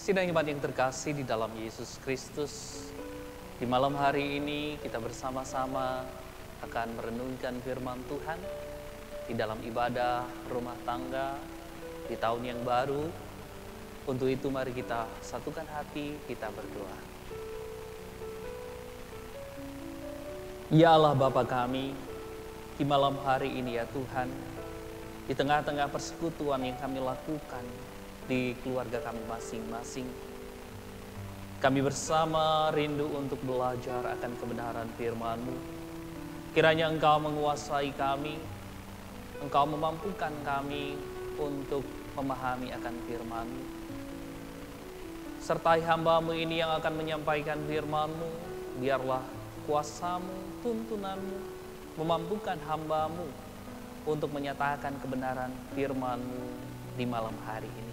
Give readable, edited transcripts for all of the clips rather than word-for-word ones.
Sidang iman yang terkasih di dalam Yesus Kristus, di malam hari ini kita bersama-sama akan merenungkan firman Tuhan di dalam ibadah rumah tangga di tahun yang baru. Untuk itu mari kita satukan hati, kita berdoa. Ya Allah Bapa kami, di malam hari ini ya Tuhan, di tengah-tengah persekutuan yang kami lakukan di keluarga kami masing-masing, kami bersama rindu untuk belajar akan kebenaran firman-Mu. Kiranya Engkau menguasai kami, Engkau memampukan kami untuk memahami akan firman-Mu. Sertai hamba-Mu ini yang akan menyampaikan firman-Mu, biarlah kuasa-Mu, tuntunan-Mu memampukan hamba-Mu untuk menyatakan kebenaran firman-Mu di malam hari ini.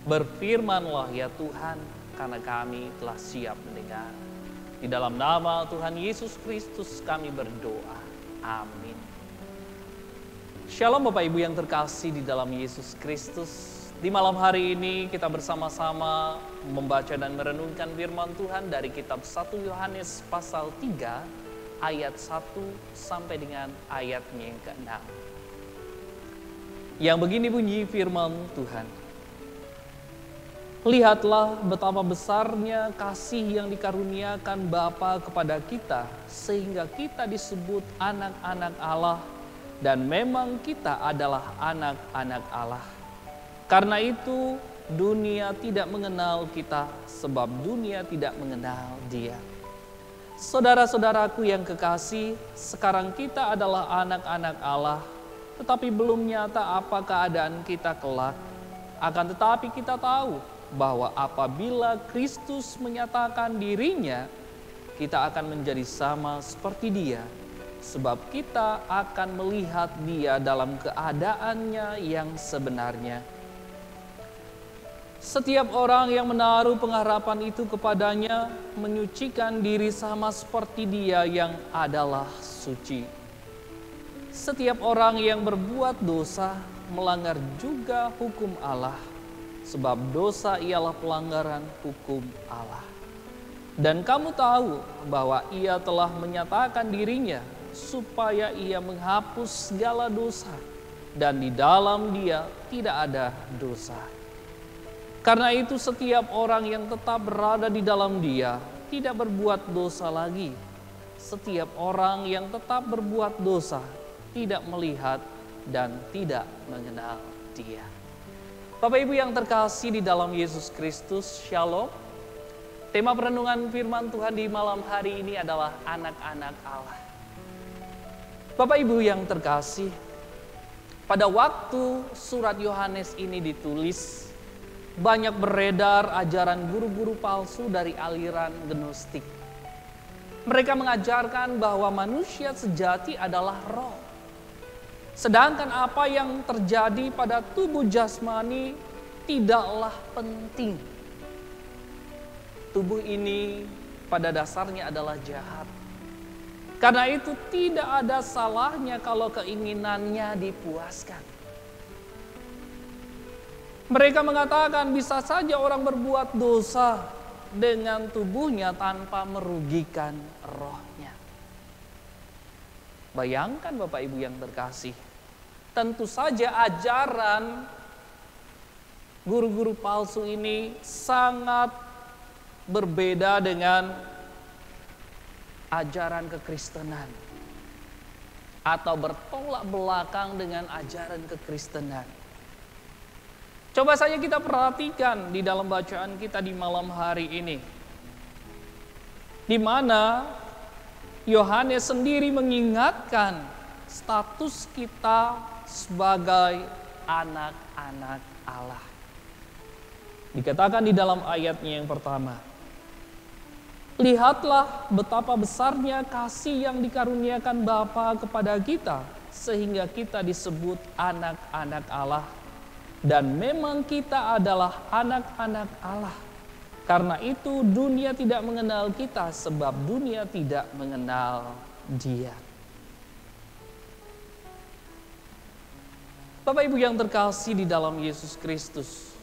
Berfirmanlah ya Tuhan, karena kami telah siap mendengar. Di dalam nama Tuhan Yesus Kristus kami berdoa. Amin. Shalom Bapak Ibu yang terkasih di dalam Yesus Kristus. Di malam hari ini kita bersama-sama membaca dan merenungkan firman Tuhan dari kitab 1 Yohanes pasal 3 ayat 1 sampai dengan ayatnya yang ke-6. Yang begini bunyi firman Tuhan. Lihatlah betapa besarnya kasih yang dikaruniakan Bapa kepada kita, sehingga kita disebut anak-anak Allah, dan memang kita adalah anak-anak Allah. Karena itu dunia tidak mengenal kita, sebab dunia tidak mengenal Dia. Saudara-saudaraku yang kekasih, sekarang kita adalah anak-anak Allah, tetapi belum nyata apa keadaan kita kelak. Akan tetapi kita tahu bahwa apabila Kristus menyatakan dirinya, kita akan menjadi sama seperti Dia, sebab kita akan melihat Dia dalam keadaannya yang sebenarnya. Setiap orang yang menaruh pengharapan itu kepadanya menyucikan diri sama seperti Dia yang adalah suci. Setiap orang yang berbuat dosa melanggar juga hukum Allah, sebab dosa ialah pelanggaran hukum Allah. Dan kamu tahu bahwa Ia telah menyatakan dirinya supaya Ia menghapus segala dosa, dan di dalam Dia tidak ada dosa. Karena itu setiap orang yang tetap berada di dalam Dia tidak berbuat dosa lagi. Setiap orang yang tetap berbuat dosa tidak melihat dan tidak mengenal Dia. Bapak Ibu yang terkasih di dalam Yesus Kristus, Shalom. Tema perenungan firman Tuhan di malam hari ini adalah anak-anak Allah. Bapak Ibu yang terkasih, pada waktu surat Yohanes ini ditulis, banyak beredar ajaran guru-guru palsu dari aliran gnostik. Mereka mengajarkan bahwa manusia sejati adalah roh. Sedangkan apa yang terjadi pada tubuh jasmani tidaklah penting. Tubuh ini pada dasarnya adalah jahat. Karena itu tidak ada salahnya kalau keinginannya dipuaskan. Mereka mengatakan bisa saja orang berbuat dosa dengan tubuhnya tanpa merugikan rohnya. Bayangkan Bapak Ibu yang terkasih, tentu saja ajaran guru-guru palsu ini sangat berbeda dengan ajaran kekristenan atau bertolak belakang dengan ajaran kekristenan. Coba saja kita perhatikan di dalam bacaan kita di malam hari ini, di mana Yohanes sendiri mengingatkan status kita sebagai anak-anak Allah. Dikatakan di dalam ayatnya yang pertama, lihatlah betapa besarnya kasih yang dikaruniakan Bapa kepada kita, sehingga kita disebut anak-anak Allah. Dan memang kita adalah anak-anak Allah. Karena itu dunia tidak mengenal kita, sebab dunia tidak mengenal Dia. Bapak Ibu yang terkasih di dalam Yesus Kristus,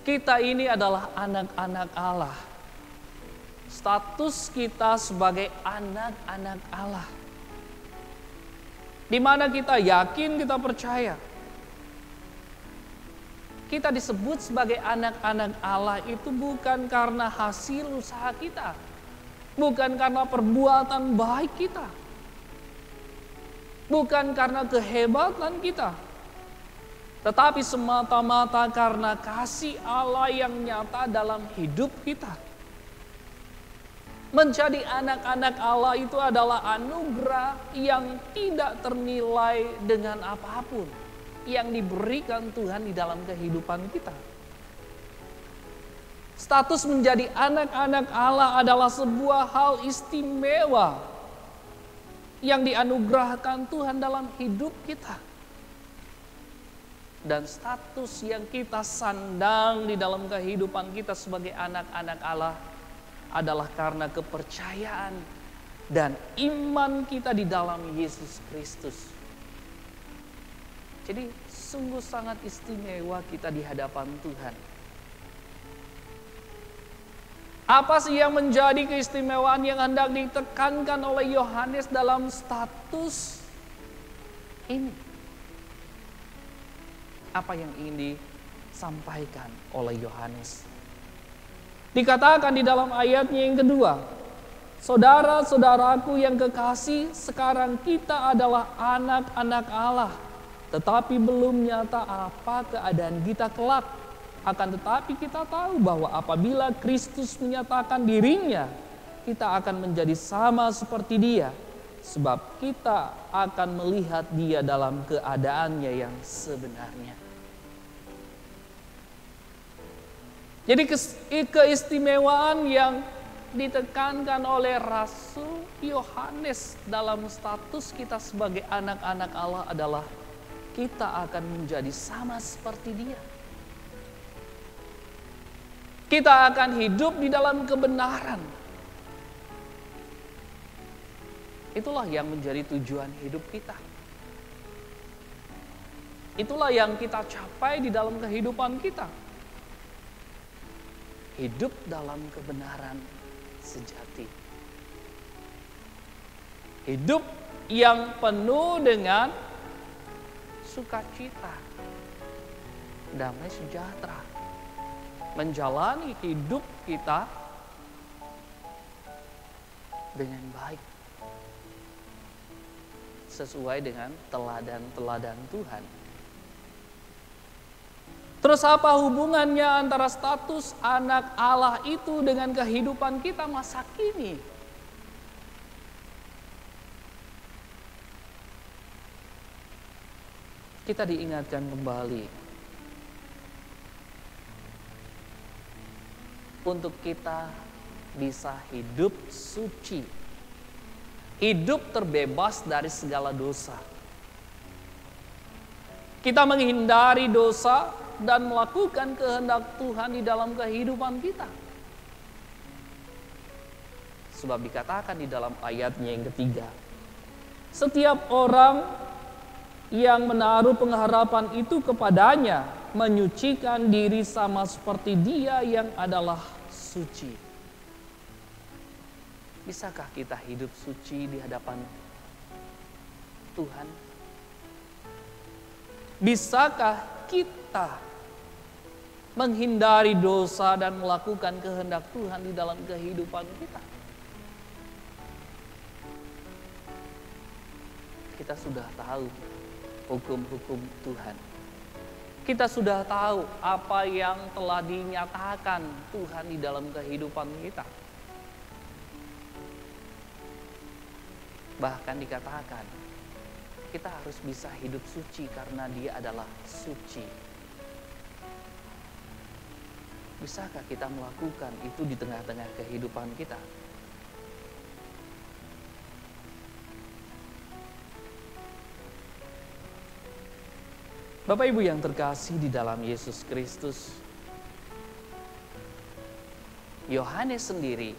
Kita ini adalah anak-anak Allah. Status kita sebagai anak-anak Allah. Di mana kita yakin, kita percaya. Kita disebut sebagai anak-anak Allah itu bukan karena hasil usaha kita. Bukan karena perbuatan baik kita. Bukan karena kehebatan kita. Tetapi semata-mata karena kasih Allah yang nyata dalam hidup kita. Menjadi anak-anak Allah itu adalah anugerah yang tidak ternilai dengan apapun yang diberikan Tuhan di dalam kehidupan kita. Status menjadi anak-anak Allah adalah sebuah hal istimewa yang dianugerahkan Tuhan dalam hidup kita. Dan status yang kita sandang di dalam kehidupan kita sebagai anak-anak Allah adalah karena kepercayaan dan iman kita di dalam Yesus Kristus. Jadi sungguh sangat istimewa kita di hadapan Tuhan. Apa sih yang menjadi keistimewaan yang hendak ditekankan oleh Yohanes dalam status ini? Apa yang ingin disampaikan oleh Yohanes? Dikatakan di dalam ayatnya yang kedua, saudara-saudaraku yang kekasih, sekarang kita adalah anak-anak Allah. Tetapi belum nyata apa keadaan kita kelak. Akan tetapi kita tahu bahwa apabila Kristus menyatakan dirinya, kita akan menjadi sama seperti Dia. Sebab kita akan melihat Dia dalam keadaannya yang sebenarnya. Jadi keistimewaan yang ditekankan oleh Rasul Yohanes dalam status kita sebagai anak-anak Allah adalah kita akan menjadi sama seperti Dia. Kita akan hidup di dalam kebenaran. Itulah yang menjadi tujuan hidup kita. Itulah yang kita capai di dalam kehidupan kita. Hidup dalam kebenaran sejati. Hidup yang penuh dengan sukacita, damai sejahtera, menjalani hidup kita dengan baik, sesuai dengan teladan-teladan Tuhan. Terus apa hubungannya antara status anak Allah itu dengan kehidupan kita masa kini? Kita diingatkan kembali untuk kita bisa hidup suci, hidup terbebas dari segala dosa. Kita menghindari dosa dan melakukan kehendak Tuhan di dalam kehidupan kita. Sebab dikatakan di dalam ayatnya yang ketiga, setiap orang yang menaruh pengharapan itu kepadanya menyucikan diri sama seperti Dia yang adalah suci. Bisakah kita hidup suci di hadapan Tuhan? Bisakah kita menghindari dosa dan melakukan kehendak Tuhan di dalam kehidupan kita? Kita sudah tahu hukum-hukum Tuhan. Kita sudah tahu apa yang telah dinyatakan Tuhan di dalam kehidupan kita. Bahkan dikatakan, kita harus bisa hidup suci karena Dia adalah suci. Bisakah kita melakukan itu di tengah-tengah kehidupan kita? Bapak Ibu yang terkasih di dalam Yesus Kristus, Yohanes sendiri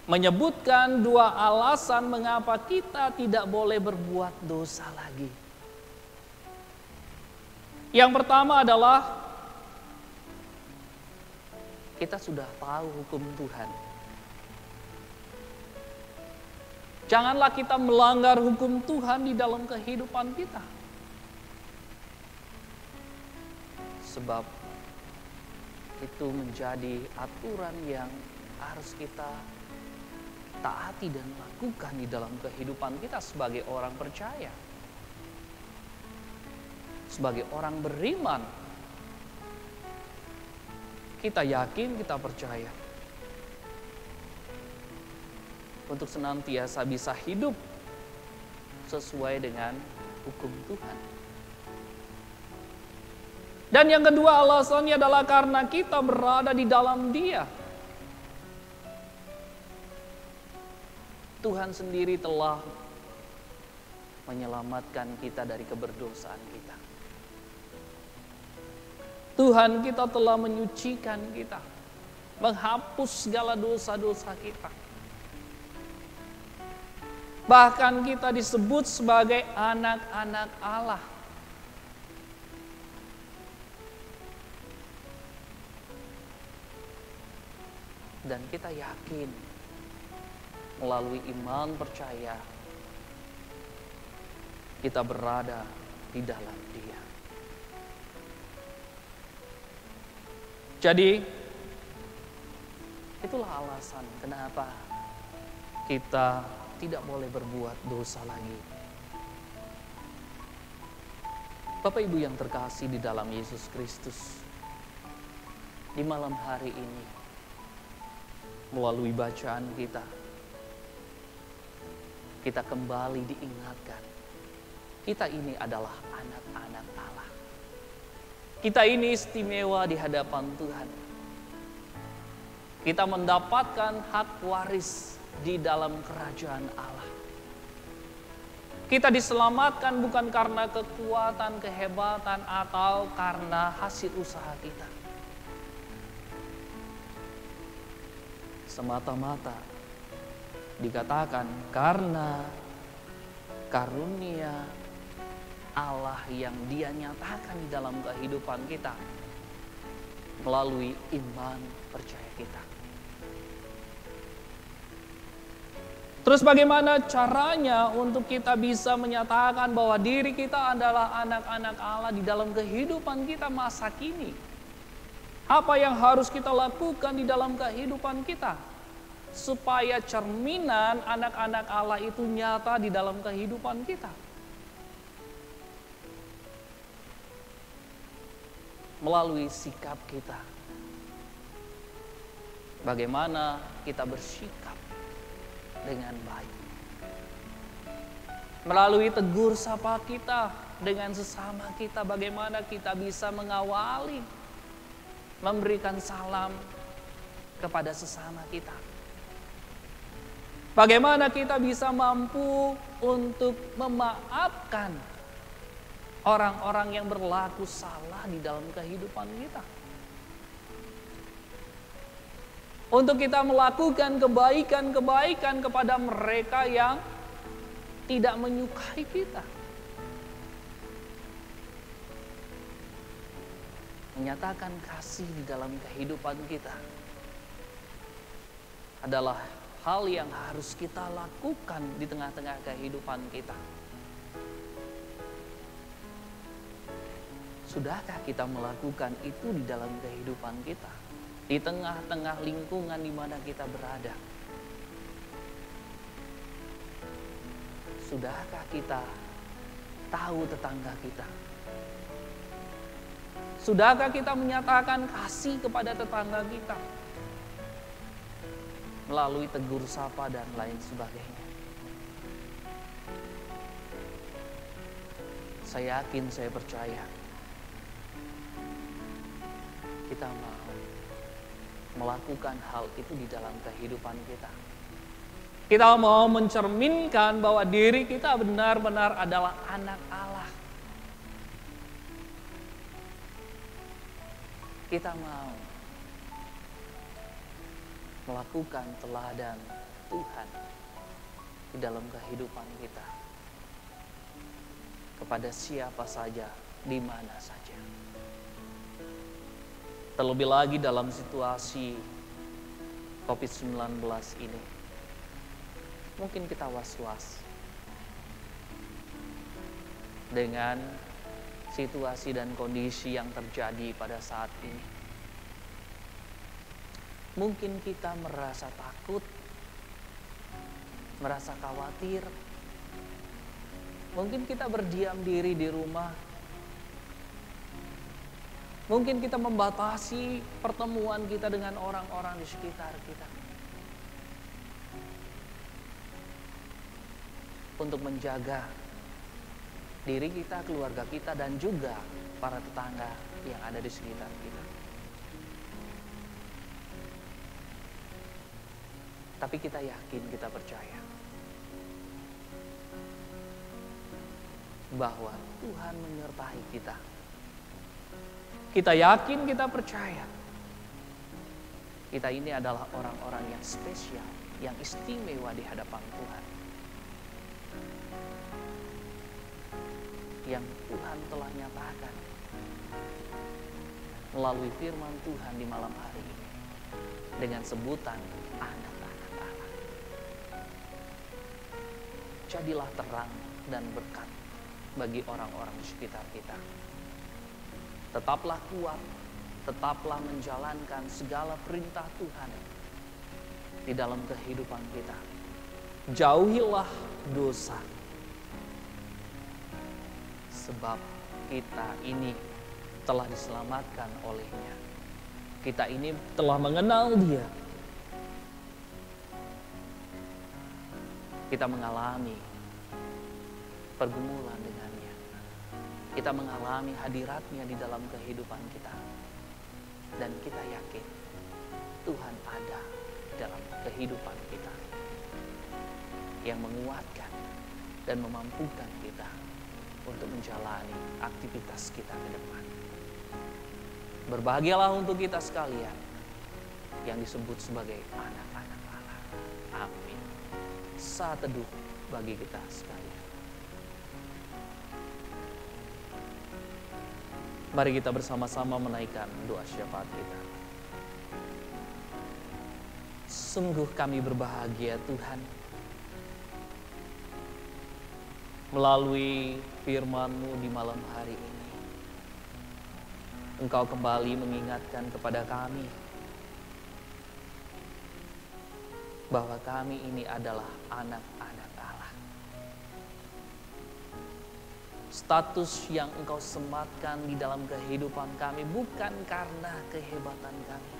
menyebutkan dua alasan mengapa kita tidak boleh berbuat dosa lagi. Yang pertama adalah kita sudah tahu hukum Tuhan. Janganlah kita melanggar hukum Tuhan di dalam kehidupan kita. Sebab itu menjadi aturan yang harus kita taati dan lakukan di dalam kehidupan kita sebagai orang percaya. Sebagai orang beriman. Kita yakin, kita percaya. Untuk senantiasa bisa hidup sesuai dengan hukum Tuhan. Dan yang kedua alasannya adalah karena kita berada di dalam Dia. Tuhan sendiri telah menyelamatkan kita dari keberdosaan kita. Tuhan kita telah menyucikan kita, menghapus segala dosa-dosa kita. Bahkan kita disebut sebagai anak-anak Allah. Dan kita yakin melalui iman percaya kita berada di dalam Dia. Jadi itulah alasan kenapa kita tidak boleh berbuat dosa lagi. Bapak Ibu yang terkasih di dalam Yesus Kristus, di malam hari ini melalui bacaan kita kembali diingatkan, kita ini adalah anak-anak Allah. Kita ini istimewa di hadapan Tuhan. Kita mendapatkan hak waris di dalam kerajaan Allah. Kita diselamatkan bukan karena kekuatan, kehebatan, atau karena hasil usaha kita. Semata-mata dikatakan karena karunia Allah yang Dia nyatakan di dalam kehidupan kita melalui iman percaya kita. Terus bagaimana caranya untuk kita bisa menyatakan bahwa diri kita adalah anak-anak Allah di dalam kehidupan kita masa kini? Apa yang harus kita lakukan di dalam kehidupan kita supaya cerminan anak-anak Allah itu nyata di dalam kehidupan kita? Melalui sikap kita. Bagaimana kita bersikap dengan baik. Melalui tegur sapa kita dengan sesama kita, bagaimana kita bisa mengawali, memberikan salam kepada sesama kita. Bagaimana kita bisa mampu untuk memaafkan orang-orang yang berlaku salah di dalam kehidupan kita. Untuk kita melakukan kebaikan-kebaikan kepada mereka yang tidak menyukai kita. Menyatakan kasih di dalam kehidupan kita adalah hal yang harus kita lakukan di tengah-tengah kehidupan kita. Sudahkah kita melakukan itu di dalam kehidupan kita? Di tengah-tengah lingkungan di mana kita berada. Sudahkah kita tahu tetangga kita? Sudahkah kita menyatakan kasih kepada tetangga kita? Melalui tegur sapa dan lain sebagainya. Saya yakin, saya percaya kita mau melakukan hal itu di dalam kehidupan kita. Kita mau mencerminkan bahwa diri kita benar-benar adalah anak Allah. Kita mau melakukan teladan Tuhan di dalam kehidupan kita kepada siapa saja, di mana saja. Terlebih lagi dalam situasi COVID-19 ini. Mungkin kita was-was dengan situasi dan kondisi yang terjadi pada saat ini. Mungkin kita merasa takut, merasa khawatir. Mungkin kita berdiam diri di rumah. Mungkin kita membatasi pertemuan kita dengan orang-orang di sekitar kita. Untuk menjaga diri kita, keluarga kita, dan juga para tetangga yang ada di sekitar kita. Tapi kita yakin, kita percaya bahwa Tuhan menyertai kita. Kita yakin, kita percaya kita ini adalah orang-orang yang spesial, yang istimewa di hadapan Tuhan, yang Tuhan telah nyatakan melalui firman Tuhan di malam hari ini dengan sebutan anak-anak Allah. Jadilah terang dan berkat bagi orang-orang di sekitar kita. Tetaplah kuat, tetaplah menjalankan segala perintah Tuhan di dalam kehidupan kita. Jauhilah dosa, sebab kita ini telah diselamatkan oleh-Nya. Kita ini telah mengenal Dia. Kita mengalami pergumulan dengannya. Kita mengalami hadirat-Nya di dalam kehidupan kita. Dan kita yakin Tuhan ada dalam kehidupan kita, yang menguatkan dan memampukan kita untuk menjalani aktivitas kita ke depan. Berbahagialah untuk kita sekalian yang disebut sebagai anak-anak Allah. Amin. Saat teduh bagi kita sekalian. Mari kita bersama-sama menaikkan doa syafaat kita. Sungguh kami berbahagia Tuhan, melalui firman-Mu di malam hari ini. Engkau kembali mengingatkan kepada kami bahwa kami ini adalah anak-anak Allah. Status yang Engkau sematkan di dalam kehidupan kami bukan karena kehebatan kami,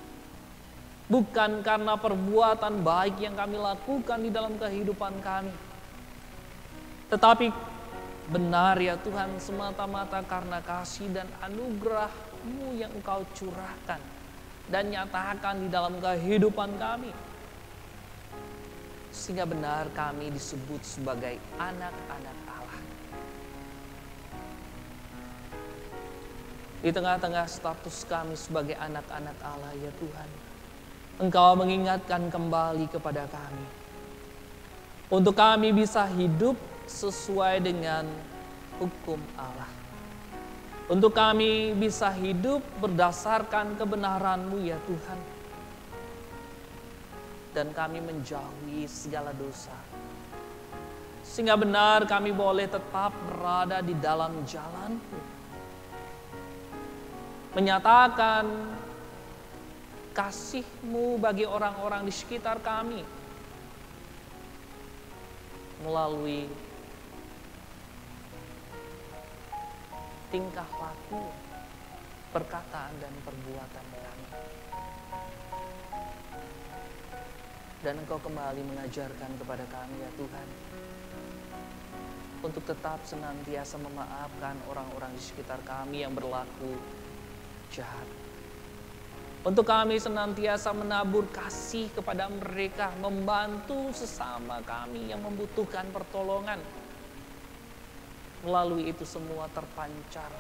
bukan karena perbuatan baik yang kami lakukan di dalam kehidupan kami, tetapi benar ya Tuhan, semata-mata karena kasih dan anugerah-Mu yang Engkau curahkan dan nyatakan di dalam kehidupan kami, sehingga benar kami disebut sebagai anak-anak Allah. Di tengah-tengah status kami sebagai anak-anak Allah ya Tuhan, Engkau mengingatkan kembali kepada kami untuk kami bisa hidup sesuai dengan hukum Allah, untuk kami bisa hidup berdasarkan kebenaran-Mu ya Tuhan, dan kami menjauhi segala dosa, sehingga benar kami boleh tetap berada di dalam jalan-Mu, menyatakan kasih-Mu bagi orang-orang di sekitar kami melalui tingkah laku, perkataan dan perbuatan kami. Dan Engkau kembali mengajarkan kepada kami ya Tuhan, untuk tetap senantiasa memaafkan orang-orang di sekitar kami yang berlaku jahat. Untuk kami senantiasa menabur kasih kepada mereka, membantu sesama kami yang membutuhkan pertolongan. Melalui itu semua terpancar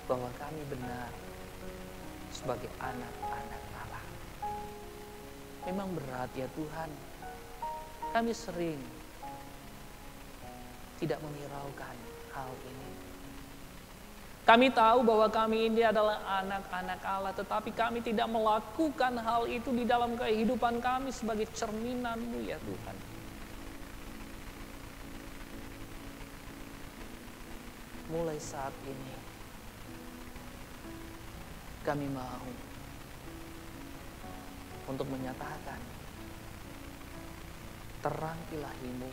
bahwa kami benar sebagai anak-anak Allah. Memang berat ya Tuhan, kami sering tidak menghiraukan hal ini. Kami tahu bahwa kami ini adalah anak-anak Allah, tetapi kami tidak melakukan hal itu di dalam kehidupan kami sebagai cerminan-Mu ya Tuhan. Mulai saat ini, kami mau untuk menyatakan terang ilahi-Mu,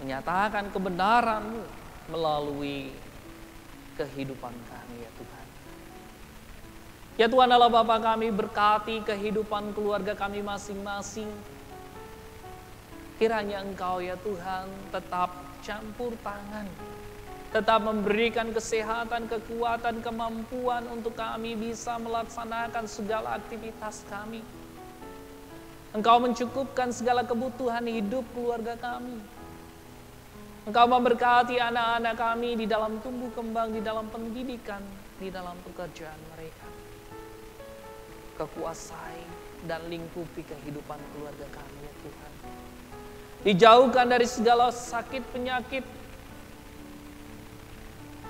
menyatakan kebenaran-Mu melalui kehidupan kami ya Tuhan. Ya Tuhan Allah Bapa kami, berkati kehidupan keluarga kami masing-masing. Kiranya Engkau ya Tuhan tetap campur tangan, tetap memberikan kesehatan, kekuatan, kemampuan untuk kami bisa melaksanakan segala aktivitas kami. Engkau mencukupkan segala kebutuhan hidup keluarga kami. Engkau memberkati anak-anak kami di dalam tumbuh kembang, di dalam pendidikan, di dalam pekerjaan mereka. Kekuasai dan lingkupi kehidupan keluarga kami ya Tuhan. Dijauhkan dari segala sakit penyakit.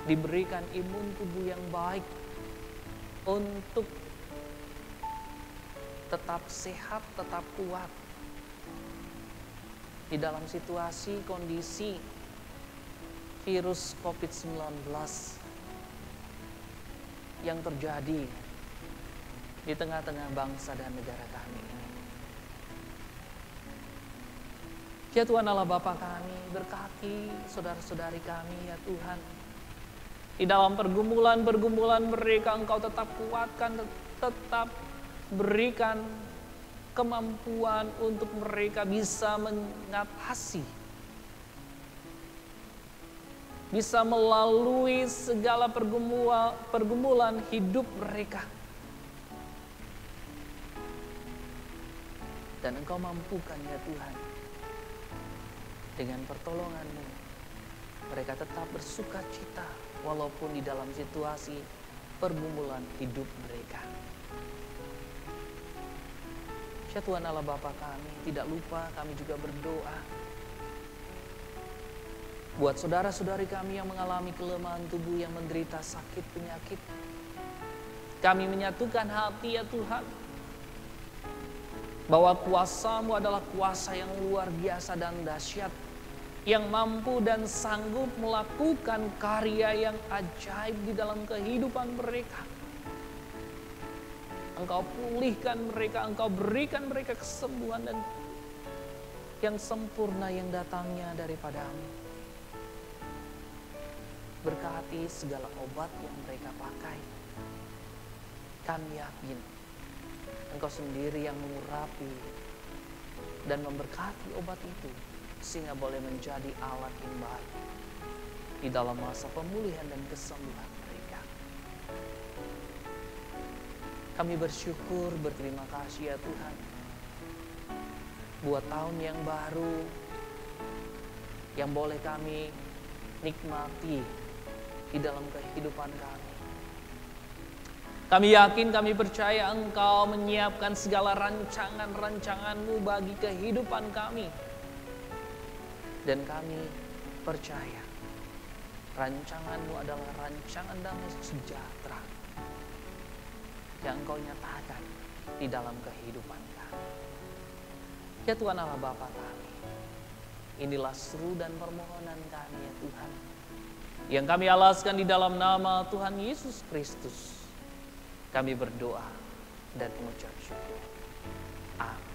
Diberikan imun tubuh yang baik untuk tetap sehat, tetap kuat di dalam situasi, kondisi virus COVID-19 yang terjadi di tengah-tengah bangsa dan negara kami ini. Ya Tuhan Allah Bapa kami, berkati saudara-saudari kami ya Tuhan. Di dalam pergumulan-pergumulan mereka Engkau tetap kuatkan, tetap berikan kemampuan untuk mereka bisa mengatasi, bisa melalui segala pergumulan hidup mereka. Dan Engkau mampukan ya Tuhan, dengan pertolongan-Mu, mereka tetap bersuka cita walaupun di dalam situasi pergumulan hidup mereka. Ya Tuhan Allah Bapa kami, tidak lupa kami juga berdoa buat saudara-saudari kami yang mengalami kelemahan tubuh, yang menderita sakit penyakit. Kami menyatukan hati ya Tuhan, bahwa kuasa-Mu adalah kuasa yang luar biasa dan dahsyat, yang mampu dan sanggup melakukan karya yang ajaib di dalam kehidupan mereka. Engkau pulihkan mereka, Engkau berikan mereka kesembuhan dan yang sempurna yang datangnya daripada-Mu. Berkati segala obat yang mereka pakai. Kami yakin Engkau sendiri yang mengurapi dan memberkati obat itu, sehingga boleh menjadi alat yang baik di dalam masa pemulihan dan kesembuhan mereka. Kami bersyukur, berterima kasih ya Tuhan, buat tahun yang baru yang boleh kami nikmati di dalam kehidupan kami. Kami yakin, kami percaya Engkau menyiapkan segala rancangan-rancangan-Mu bagi kehidupan kami. Dan kami percaya rancangan-Mu adalah rancangan damai sejahtera yang Engkau nyatakan di dalam kehidupan kami. Ya Tuhan Allah Bapa kami, inilah seru dan permohonan kami ya Tuhan, yang kami alaskan di dalam nama Tuhan Yesus Kristus. Kami berdoa dan mengucap syukur. Amin.